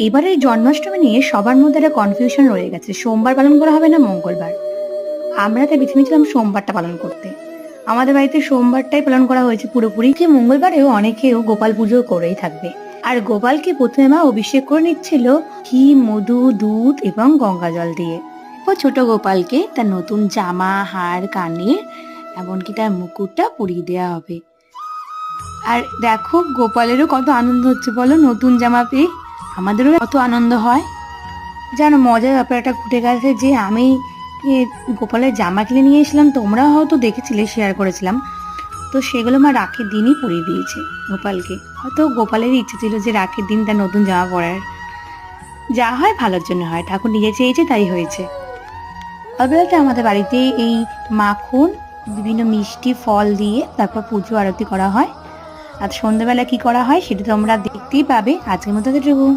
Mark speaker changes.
Speaker 1: এবারে জন্মাষ্টমী নিয়ে সবার মধ্যে একটা কনফিউশন রয়ে গেছে, সোমবার পালন করা হবে না মঙ্গলবার। আমরা তাই বেছে নিয়েছিলাম সোমবারটা পালন করতে। আমাদের বাড়িতে সোমবারটাই পালন করা হয়েছে পুরোপুরি। যে মঙ্গলবারেও অনেকেও গোপাল পুজো করেই থাকবে। আর গোপালকে প্রথমে মা অভিষেক করে নিচ্ছিল ঘি, মধু, দুধ এবং গঙ্গা জল দিয়ে। ও ছোট গোপালকে তার নতুন জামা, হার, কানের, এমনকি তার মুকুটটা পরিয়ে দেওয়া হবে। আর দেখো গোপালেরও কত আনন্দ হচ্ছে বলো নতুন জামা পেয়ে। আমাদেরও কত আনন্দ হয়। জানো মজার ব্যাপার একটা ঘটে গেছে যে আমি গোপালের জামা কিনে নিয়ে এসেছিলাম, তোমরা হয়তো দেখেছিলে, শেয়ার করেছিলাম। তো সেগুলো মা রাখির দিনই পরিয়ে দিয়েছে গোপালকে। হয়তো গোপালেরই ইচ্ছে ছিল যে রাখির দিন তার নতুন জামা পরার। যা হয় ভালোর জন্য হয়, ঠাকুর নিজে চেয়েছে তাই হয়েছে। সকালবেলাতে আমাদের বাড়িতে এই মাখন, বিভিন্ন মিষ্টি ফল দিয়ে তারপর পুজো আরতি করা হয়। আর সন্ধ্যাবেলা কি করা হয় সেটা তোমরা দেখতেই পাবে। আজকের মতো এতটুকু।